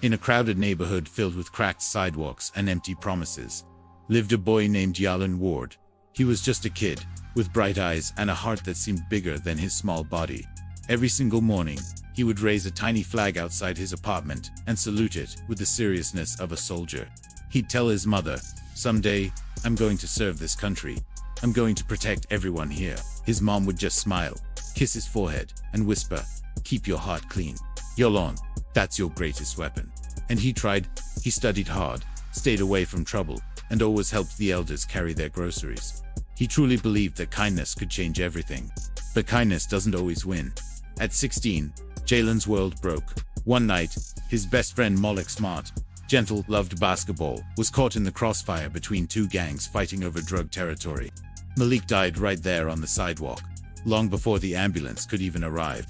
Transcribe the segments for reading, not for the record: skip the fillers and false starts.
In a crowded neighborhood filled with cracked sidewalks and empty promises, lived a boy named Yalan Ward. He was just a kid, with bright eyes and a heart that seemed bigger than his small body. Every single morning, he would raise a tiny flag outside his apartment and salute it with the seriousness of a soldier. He'd tell his mother, "Someday, I'm going to serve this country. I'm going to protect everyone here." His mom would just smile, kiss his forehead, and whisper, "Keep your heart clean. Yalan, that's your greatest weapon." And he tried. He studied hard, stayed away from trouble, and always helped the elders carry their groceries. He truly believed that kindness could change everything. But kindness doesn't always win. At 16, Jalen's world broke. One night, his best friend Malik Smart, gentle, loved basketball, was caught in the crossfire between two gangs fighting over drug territory. Malik died right there on the sidewalk, long before the ambulance could even arrive.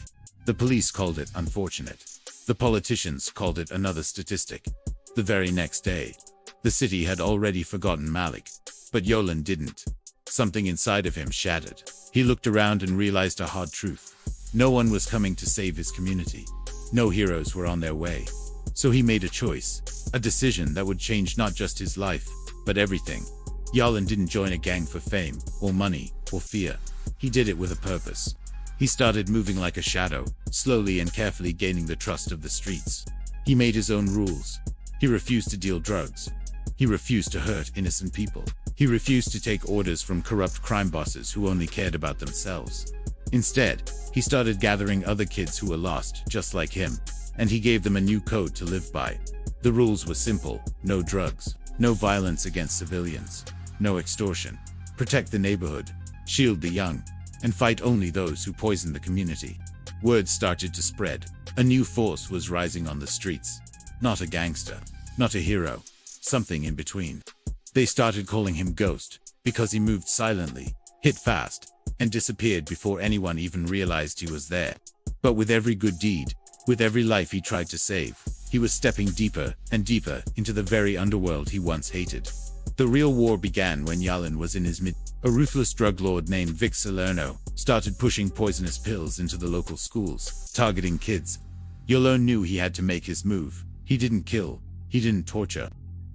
The police called it unfortunate. The politicians called it another statistic. The very next day, the city had already forgotten Malik, but Yalan didn't. Something inside of him shattered. He looked around and realized a hard truth. No one was coming to save his community. No heroes were on their way. So he made a choice, a decision that would change not just his life, but everything. Yalan didn't join a gang for fame, or money, or fear. He did it with a purpose. He started moving like a shadow, slowly and carefully gaining the trust of the streets. He made his own rules. He refused to deal drugs. He refused to hurt innocent people. He refused to take orders from corrupt crime bosses who only cared about themselves. Instead, he started gathering other kids who were lost, just like him, and he gave them a new code to live by. The rules were simple: no drugs, no violence against civilians, no extortion, protect the neighborhood, shield the young, and fight only those who poison the community. Word started to spread. A new force was rising on the streets. Not a gangster, not a hero, something in between. They started calling him Ghost, because he moved silently, hit fast, and disappeared before anyone even realized he was there. But with every good deed, with every life he tried to save, he was stepping deeper and deeper into the very underworld he once hated. The real war began when Yalan was in his mid. A ruthless drug lord named Vic Salerno started pushing poisonous pills into the local schools, targeting kids. Yalan knew he had to make his move. He didn't kill, he didn't torture.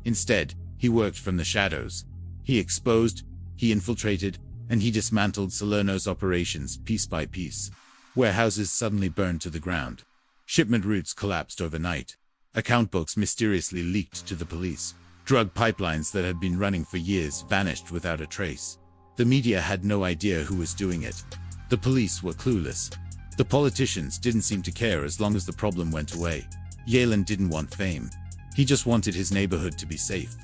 Instead, he worked from the shadows. He exposed, he infiltrated, and he dismantled Salerno's operations piece by piece. Warehouses suddenly burned to the ground. Shipment routes collapsed overnight. Account books mysteriously leaked to the police. Drug pipelines that had been running for years vanished without a trace. The media had no idea who was doing it. The police were clueless. The politicians didn't seem to care as long as the problem went away. Yalan didn't want fame. He just wanted his neighborhood to be safe.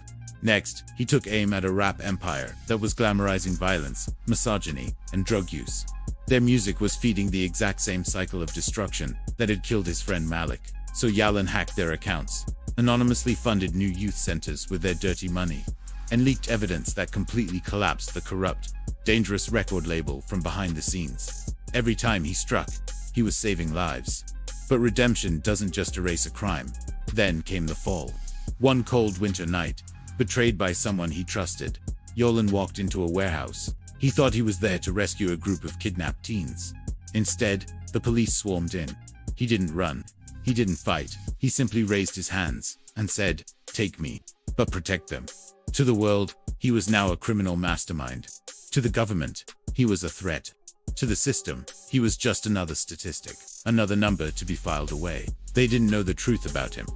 Next, he took aim at a rap empire that was glamorizing violence, misogyny, and drug use. Their music was feeding the exact same cycle of destruction that had killed his friend Malik. So Yalan hacked their accounts, anonymously funded new youth centers with their dirty money, and leaked evidence that completely collapsed the corrupt, dangerous record label from behind the scenes. Every time he struck, he was saving lives. But redemption doesn't just erase a crime. Then came the fall. One cold winter night, betrayed by someone he trusted, Yalan walked into a warehouse. He thought he was there to rescue a group of kidnapped teens. Instead, the police swarmed in. He didn't run. He didn't fight. He simply raised his hands and said, "Take me, but protect them." To the world, he was now a criminal mastermind. To the government, he was a threat. To the system, he was just another statistic, another number to be filed away. They didn't know the truth about him,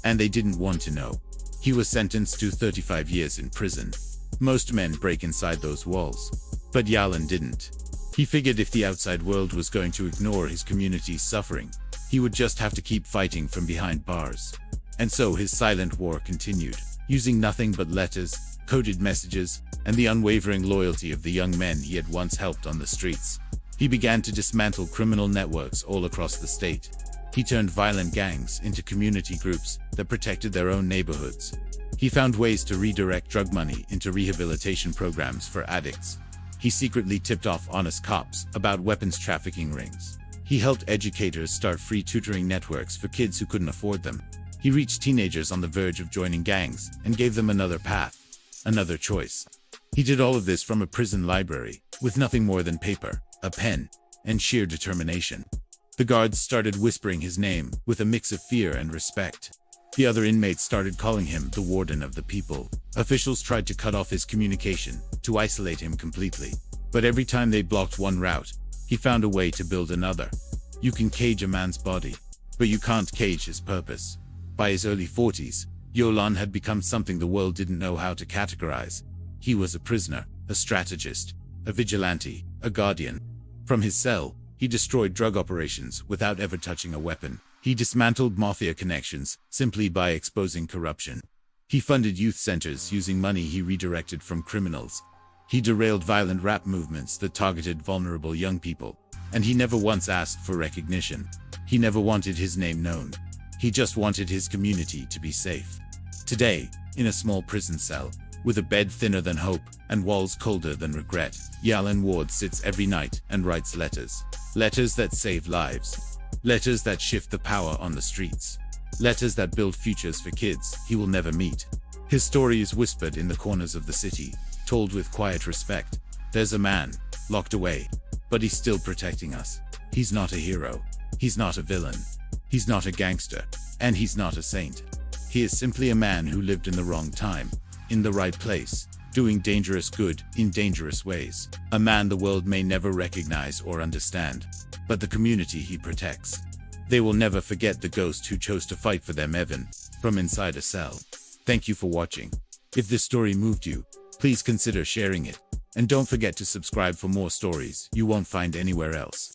and they didn't want to know. He was sentenced to 35 years in prison. Most men break inside those walls, but Yalan didn't. He figured if the outside world was going to ignore his community's suffering, he would just have to keep fighting from behind bars. And so his silent war continued, using nothing but letters, coded messages, and the unwavering loyalty of the young men he had once helped on the streets. He began to dismantle criminal networks all across the state. He turned violent gangs into community groups that protected their own neighborhoods. He found ways to redirect drug money into rehabilitation programs for addicts. He secretly tipped off honest cops about weapons trafficking rings. He helped educators start free tutoring networks for kids who couldn't afford them. He reached teenagers on the verge of joining gangs and gave them another path, another choice. He did all of this from a prison library, with nothing more than paper, a pen, and sheer determination. The guards started whispering his name with a mix of fear and respect. The other inmates started calling him the warden of the people. Officials tried to cut off his communication, to isolate him completely. But every time they blocked one route, he found a way to build another. You can cage a man's body, but you can't cage his purpose. By his early 40s, Yolan had become something the world didn't know how to categorize. He was a prisoner, a strategist, a vigilante, a guardian. From his cell, he destroyed drug operations without ever touching a weapon. He dismantled mafia connections simply by exposing corruption. He funded youth centers using money he redirected from criminals. He derailed violent rap movements that targeted vulnerable young people. And he never once asked for recognition. He never wanted his name known. He just wanted his community to be safe. Today, in a small prison cell, with a bed thinner than hope and walls colder than regret, Yolan Ward sits every night and writes letters. Letters that save lives. Letters that shift the power on the streets. Letters that build futures for kids he will never meet. His story is whispered in the corners of the city, told with quiet respect. There's a man, locked away, but he's still protecting us. He's not a hero. He's not a villain. He's not a gangster. And he's not a saint. He is simply a man who lived in the wrong time, in the right place, doing dangerous good in dangerous ways. A man the world may never recognize or understand, but the community he protects. They will never forget the ghost who chose to fight for them even from inside a cell. Thank you for watching. If this story moved you, please consider sharing it. And don't forget to subscribe for more stories you won't find anywhere else.